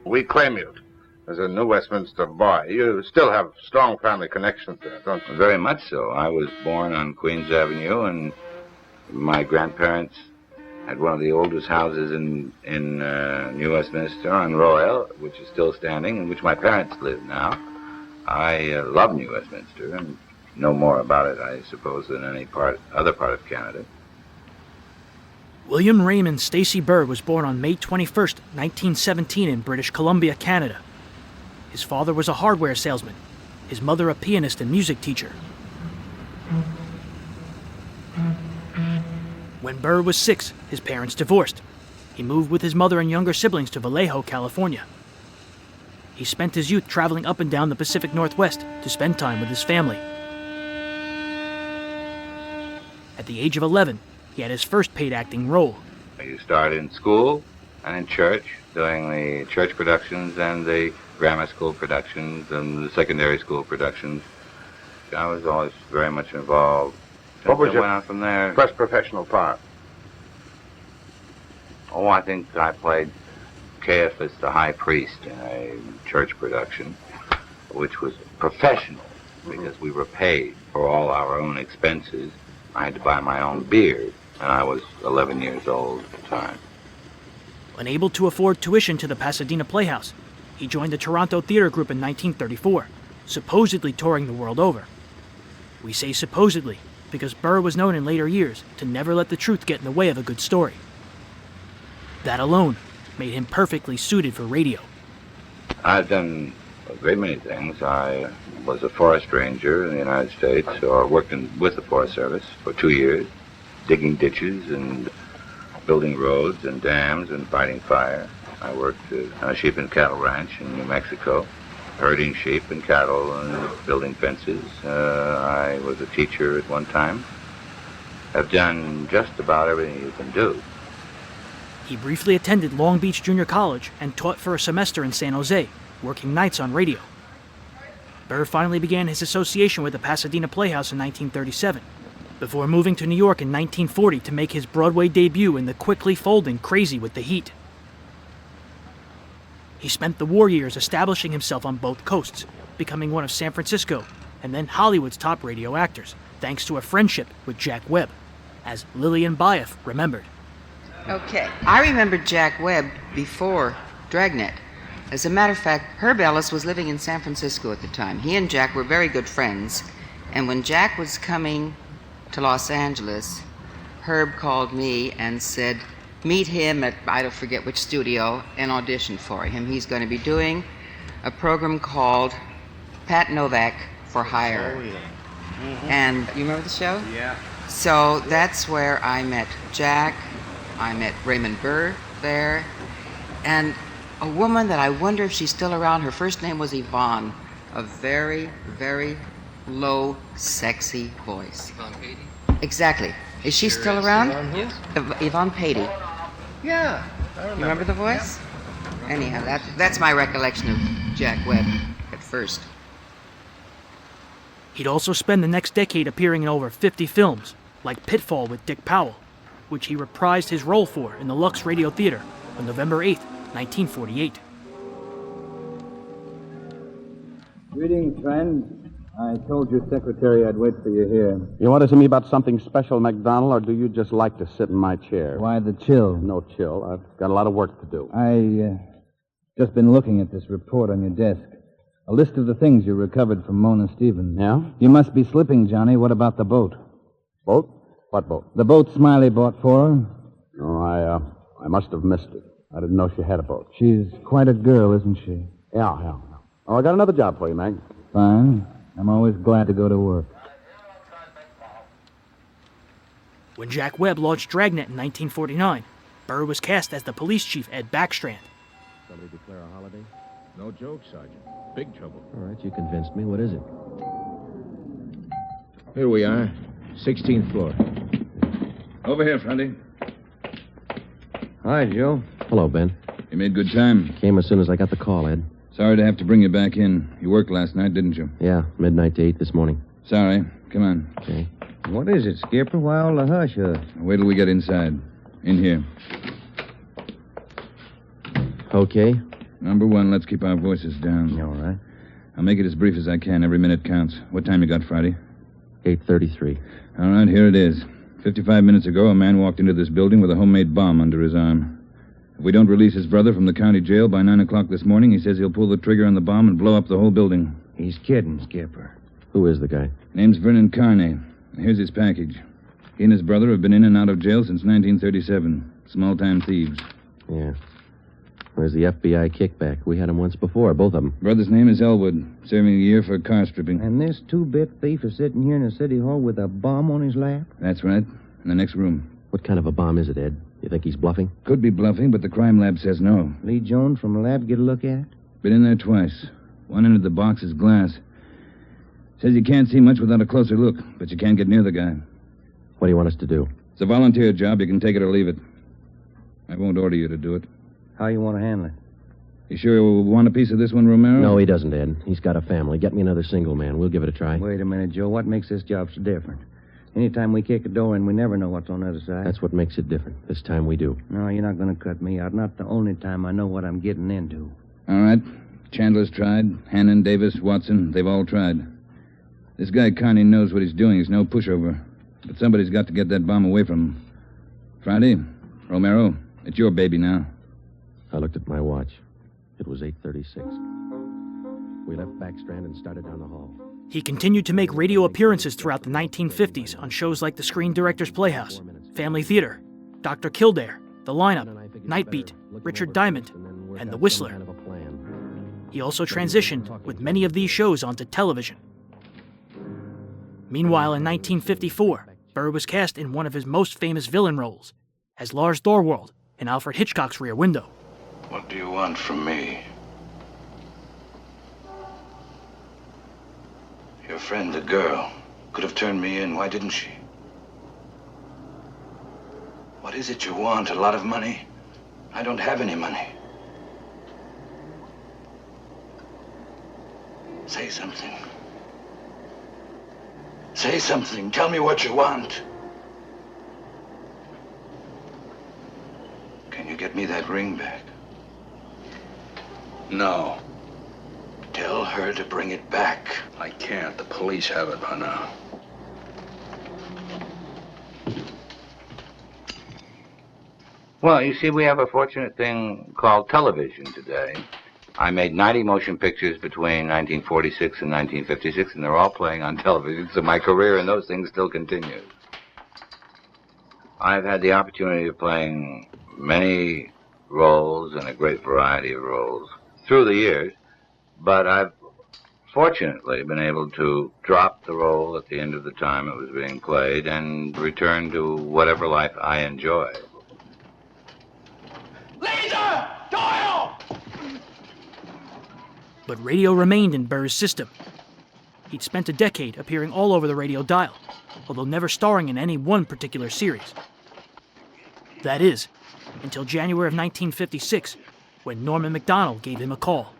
We claim you as a New Westminster boy. You still have strong family connections there, don't you? Very much so. I was born on Queens Avenue, and my grandparents had one of the oldest houses in New Westminster on Royal, which is still standing, in which my parents live now. I love New Westminster and know more about it, I suppose, than any other part of Canada. William Raymond Stacy Burr was born on May 21st, 1917 in British Columbia, Canada. His father was a hardware salesman, his mother a pianist and music teacher. When Burr was 6, his parents divorced. He moved with his mother and younger siblings to Vallejo, California. He spent his youth traveling up and down the Pacific Northwest to spend time with his family. At the age of 11, he had his first paid acting role. You start in school and in church, doing the church productions and the grammar school productions and the secondary school productions. I was always very much involved. What was your went on from there? first professional part? Oh, I think I played Caiaphas the High Priest in a church production, which was professional because we were paid for all our own expenses. I had to buy my own beer, and I was 11 years old at the time. Unable to afford tuition to the Pasadena Playhouse, he joined the Toronto Theatre Group in 1934, supposedly touring the world over. We say supposedly because Burr was known in later years to never let the truth get in the way of a good story. That alone made him perfectly suited for radio. I've done a great many things. I was a forest ranger in the United States, or worked with the Forest Service for 2 years, digging ditches and building roads and dams and fighting fire. I worked on a sheep and cattle ranch in New Mexico, herding sheep and cattle and building fences. I was a teacher at one time. I've done just about everything you can do. He briefly attended Long Beach Junior College and taught for a semester in San Jose, working nights on radio. Burr finally began his association with the Pasadena Playhouse in 1937, before moving to New York in 1940 to make his Broadway debut in the quickly folding Crazy with the Heat. He spent the war years establishing himself on both coasts, becoming one of San Francisco and then Hollywood's top radio actors, thanks to a friendship with Jack Webb, as Lillian Buyeff remembered. Okay, I remember Jack Webb before Dragnet. As a matter of fact, Herb Ellis was living in San Francisco at the time. He and Jack were very good friends, and when Jack was coming to Los Angeles, Herb called me and said, meet him at, I don't forget which studio, and audition for him. He's going to be doing a program called Pat Novak for Hire. Oh, yeah. Mm-hmm. And you remember the show? Yeah. So that's where I met Jack. I met Raymond Burr there, and a woman that I wonder if she's still around. Her first name was Yvonne, a very, very low, sexy voice. Yvonne Patey? Exactly. Is she still around? Yes. Yvonne Patey. Yeah, I You remember the voice? Yeah. Anyhow, that's my recollection of Jack Webb at first. He'd also spend the next decade appearing in over 50 films, like Pitfall with Dick Powell, which he reprised his role for in the Lux Radio Theater on November 8, 1948. Greetings, friend. I told your secretary I'd wait for you here. You want to see me about something special, MacDonald, or do you just like to sit in my chair? Why the chill? No chill. I've got a lot of work to do. Just been looking at this report on your desk. A list of the things you recovered from Mona Stevens. Yeah? You must be slipping, Johnny. What about the boat? Boat? What boat? The boat Smiley bought for her. No, I must have missed it. I didn't know she had a boat. She's quite a girl, isn't she? Yeah. Oh, I got another job for you, Mag. Fine. I'm always glad to go to work. When Jack Webb launched Dragnet in 1949, Burr was cast as the police chief, Ed Backstrand. Somebody declare a holiday? No joke, Sergeant. Big trouble. All right, you convinced me. What is it? Here we are. 16th floor. Over here, Friday. Hi, Joe. Hello, Ben. You made good time. Came as soon as I got the call, Ed. Sorry to have to bring you back in. You worked last night, didn't you? Yeah, midnight to 8 this morning. Sorry. Come on. Okay. What is it, Skipper? Why all the hush? Wait till we get inside. In here. Okay. Number one, let's keep our voices down. All right. I'll make it as brief as I can. Every minute counts. What time you got Friday? 8:33. All right, here it is. 55 minutes ago, a man walked into this building with a homemade bomb under his arm. If we don't release his brother from the county jail by 9 o'clock this morning, he says he'll pull the trigger on the bomb and blow up the whole building. He's kidding, Skipper. Who is the guy? Name's Vernon Carney. Here's his package. He and his brother have been in and out of jail since 1937. Small-time thieves. Yeah. Where's the FBI kickback? We had him once before, both of them. Brother's name is Elwood, serving a year for car stripping. And this two-bit thief is sitting here in the city hall with a bomb on his lap? That's right. In the next room. What kind of a bomb is it, Ed? You think he's bluffing? Could be bluffing, but the crime lab says no. Lee Jones from the lab get a look at it? Been in there twice. One end of the box is glass. Says you can't see much without a closer look, but you can't get near the guy. What do you want us to do? It's a volunteer job. You can take it or leave it. I won't order you to do it. How you want to handle it? You sure you want a piece of this one, Romero? No, he doesn't, Ed. He's got a family. Get me another single man. We'll give it a try. Wait a minute, Joe. What makes this job so different? Anytime we kick a door in, we never know what's on the other side. That's what makes it different. This time we do. No, you're not going to cut me out. Not the only time I know what I'm getting into. All right. Chandler's tried. Hannon, Davis, Watson, they've all tried. This guy Carney knows what he's doing. He's no pushover. But somebody's got to get that bomb away from him. Friday, Romero, it's your baby now. I looked at my watch. It was 8:36. We left Backstrand and started down the hall. He continued to make radio appearances throughout the 1950s on shows like the Screen Directors Playhouse, Family Theater, Dr. Kildare, The Lineup, Nightbeat, Richard Diamond, and The Whistler. He also transitioned with many of these shows onto television. Meanwhile, in 1954, Burr was cast in one of his most famous villain roles, as Lars Thorwald in Alfred Hitchcock's Rear Window. What do you want from me? Your friend, the girl, could have turned me in. Why didn't she? What is it you want? A lot of money? I don't have any money. Say something. Say something. Tell me what you want. Can you get me that ring back? No. Tell her to bring it back. I can't. The police have it by now. Well, you see, we have a fortunate thing called television today. I made 90 motion pictures between 1946 and 1956, and they're all playing on television, so my career in those things still continues. I've had the opportunity of playing many roles and a great variety of roles through the years, but I've fortunately been able to drop the role at the end of the time it was being played and return to whatever life I enjoy. Laser! Doyle! But radio remained in Burr's system. He'd spent a decade appearing all over the radio dial, although never starring in any one particular series. That is, until January of 1956, when Norman Macdonald gave him a call.